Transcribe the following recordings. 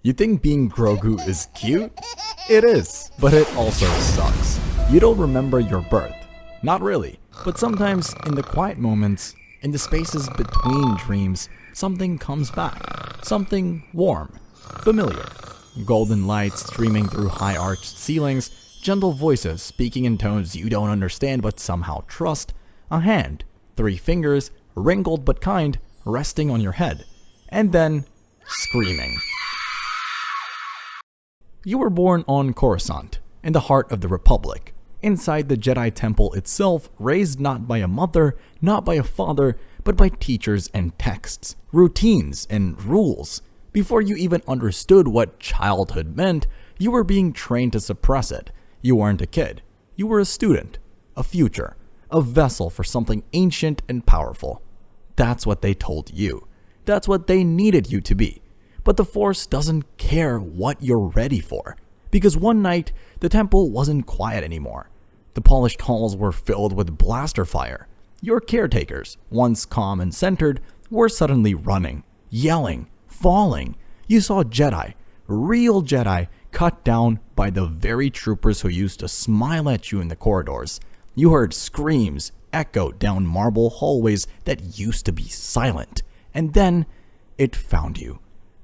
You think being Grogu is cute? It is, but it also sucks. You don't remember your birth. Not really, but sometimes in the quiet moments, in the spaces between dreams, something comes back. Something warm, familiar. Golden lights streaming through high-arched ceilings, gentle voices speaking in tones you don't understand but somehow trust, a hand, 3 fingers, wrinkled but kind, resting on your head, and then screaming. You were born on Coruscant, in the heart of the Republic, inside the Jedi Temple itself, raised not by a mother, not by a father, but by teachers and texts, routines and rules. Before you even understood what childhood meant, you were being trained to suppress it. You weren't a kid. You were a student, a future, a vessel for something ancient and powerful. That's what they told you. That's what they needed you to be. But the Force doesn't care what you're ready for. Because one night, the temple wasn't quiet anymore. The polished halls were filled with blaster fire. Your caretakers, once calm and centered, were suddenly running, yelling, falling. You saw Jedi, real Jedi, cut down by the very troopers who used to smile at you in the corridors. You heard screams echo down marble hallways that used to be silent. And then, it found you.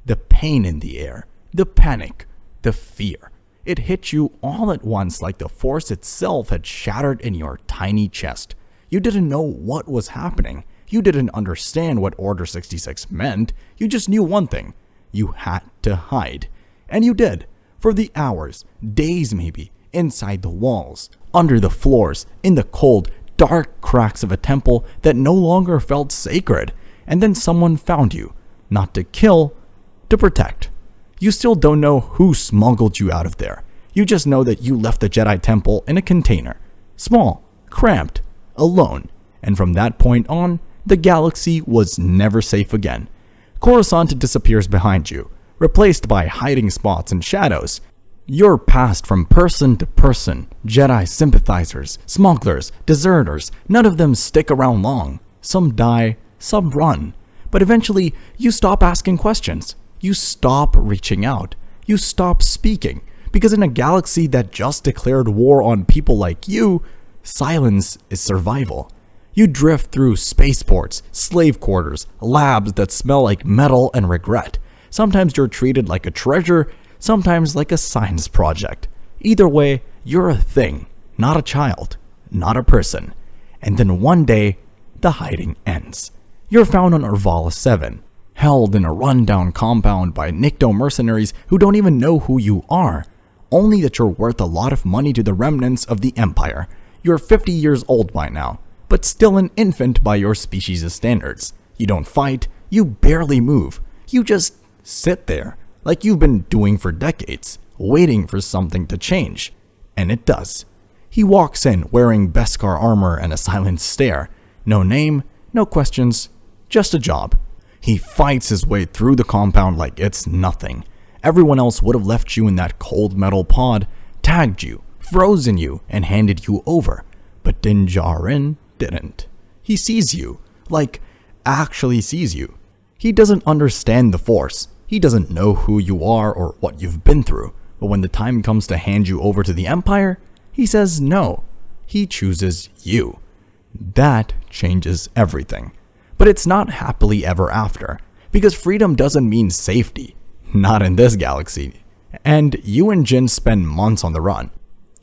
The pain in the air, the panic, the fear. It hit you all at once like the Force itself had shattered in your tiny chest. You didn't know what was happening. You didn't understand what Order 66 meant. You just knew one thing. You had to hide. And you did. For the hours, days maybe, inside the walls, under the floors, in the cold, dark cracks of a temple that no longer felt sacred. And then someone found you. Not to kill, to protect. You still don't know who smuggled you out of there. You just know that you left the Jedi Temple in a container. Small, cramped, alone. And from that point on, the galaxy was never safe again. Coruscant disappears behind you, replaced by hiding spots and shadows. You're passed from person to person. Jedi sympathizers, smugglers, deserters, none of them stick around long. Some die, some run. But eventually, you stop asking questions. You stop reaching out. You stop speaking. Because in a galaxy that just declared war on people like you, silence is survival. You drift through spaceports, slave quarters, labs that smell like metal and regret. Sometimes you're treated like a treasure, sometimes like a science project. Either way, you're a thing, not a child, not a person. And then one day, the hiding ends. You're found on Orvala 7, held in a rundown compound by Nikto mercenaries who don't even know who you are, only that you're worth a lot of money to the remnants of the Empire. You're 50 years old by now, but still an infant by your species' standards. You don't fight, you barely move, you just sit there, like you've been doing for decades, waiting for something to change. And it does. He walks in wearing Beskar armor and a silent stare. No name, no questions, just a job. He fights his way through the compound like it's nothing. Everyone else would have left you in that cold metal pod, tagged you, frozen you, and handed you over. But djarin didn't. He sees you, like, actually sees you. He doesn't understand the Force. He doesn't know who you are or what you've been through. But when the time comes to hand you over to the Empire, he says no. He chooses you. That changes everything. But it's not happily ever after, because freedom doesn't mean safety. Not in this galaxy. And you and Jin spend months on the run.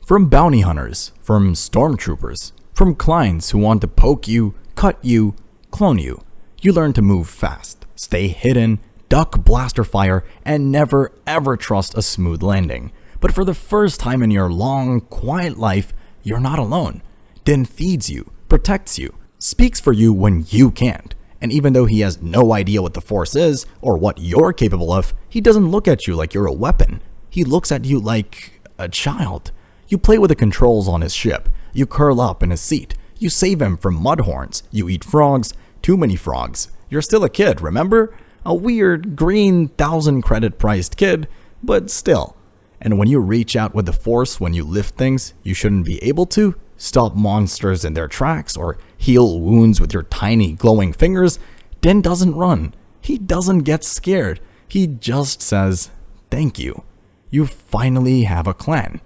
From bounty hunters, from stormtroopers, from clients who want to poke you, cut you, clone you. You learn to move fast, stay hidden, duck blaster fire, and never ever trust a smooth landing. But for the first time in your long, quiet life, you're not alone. Din feeds you, protects you, speaks for you when you can't. And even though he has no idea what the Force is, or what you're capable of, he doesn't look at you like you're a weapon. He looks at you like a child. You play with the controls on his ship. You curl up in his seat. You save him from mudhorns. You eat frogs. Too many frogs. You're still a kid, remember? A weird, green, 1,000-credit priced kid, but still. And when you reach out with the Force when you lift things you shouldn't be able to, stop monsters in their tracks, or heal wounds with your tiny glowing fingers, Din doesn't run. He doesn't get scared. He just says, thank you. You finally have a clan.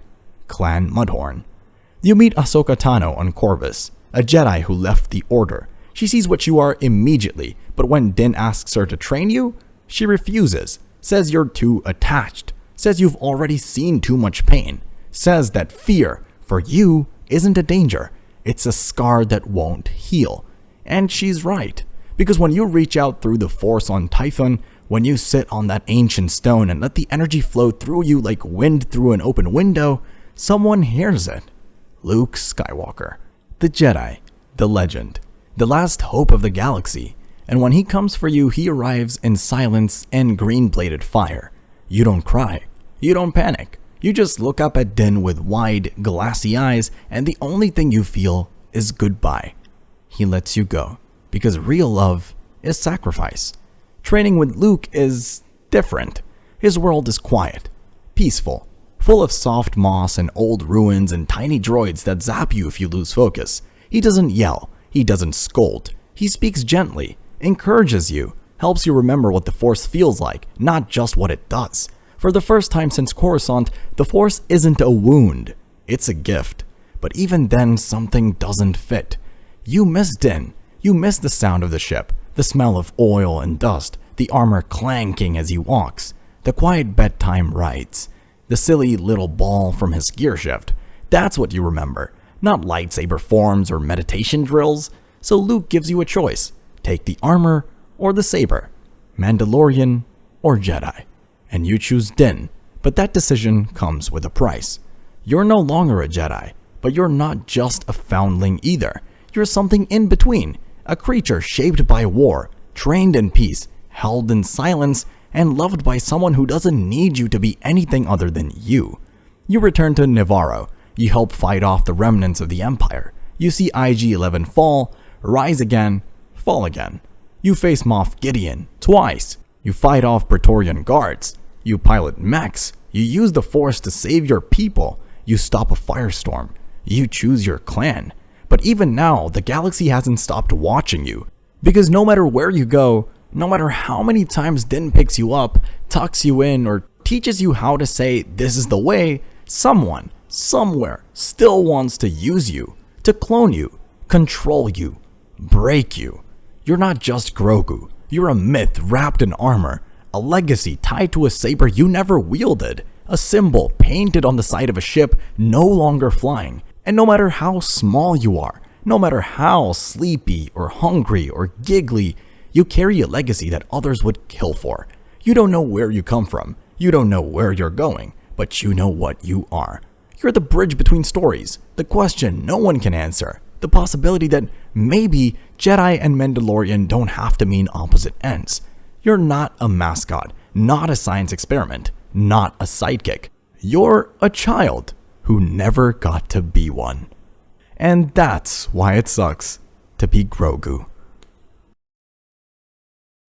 Clan Mudhorn. You meet Ahsoka Tano on Corvus, a Jedi who left the Order. She sees what you are immediately, but when Din asks her to train you, she refuses, says you're too attached, says you've already seen too much pain, says that fear, for you, isn't a danger, it's a scar that won't heal. And she's right, because when you reach out through the Force on Tython, when you sit on that ancient stone and let the energy flow through you like wind through an open window, someone hears it. Luke Skywalker, the Jedi, the legend, the last hope of the galaxy, and when he comes for you, he arrives in silence and green-bladed fire. You don't cry, you don't panic, you just look up at Din with wide, glassy eyes, and the only thing you feel is goodbye. He lets you go, because real love is sacrifice. Training with Luke is different. His world is quiet, peaceful, full of soft moss and old ruins and tiny droids that zap you if you lose focus. He doesn't yell, he doesn't scold, he speaks gently, encourages you, helps you remember what the Force feels like, not just what it does. For the first time since Coruscant, the Force isn't a wound, it's a gift. But even then, something doesn't fit. You miss Din, you miss the sound of the ship, the smell of oil and dust, the armor clanking as he walks, the quiet bedtime rites, the silly little ball from his gear shift. That's what you remember, not lightsaber forms or meditation drills. So Luke gives you a choice. Take the armor or the saber, Mandalorian or Jedi. And you choose Din, but that decision comes with a price. You're no longer a Jedi, but you're not just a foundling either. You're something in between, a creature shaped by war, trained in peace, held in silence, and loved by someone who doesn't need you to be anything other than you. You return to Nevarro, you help fight off the remnants of the Empire. You see IG-11 fall, rise again, fall again. You face Moff Gideon twice. You fight off Praetorian guards. You pilot mechs. You use the Force to save your people. You stop a firestorm. You choose your clan. But even now, the galaxy hasn't stopped watching you. Because no matter where you go, no matter how many times Din picks you up, tucks you in, or teaches you how to say this is the way, someone, somewhere, still wants to use you, to clone you, control you, break you. You're not just Grogu. You're a myth wrapped in armor, a legacy tied to a saber you never wielded, a symbol painted on the side of a ship no longer flying. And no matter how small you are, no matter how sleepy or hungry or giggly, you carry a legacy that others would kill for. You don't know where you come from, you don't know where you're going, but you know what you are. You're the bridge between stories, the question no one can answer, the possibility that maybe Jedi and Mandalorian don't have to mean opposite ends. You're not a mascot, not a science experiment, not a sidekick. You're a child who never got to be one. And that's why it sucks to be Grogu.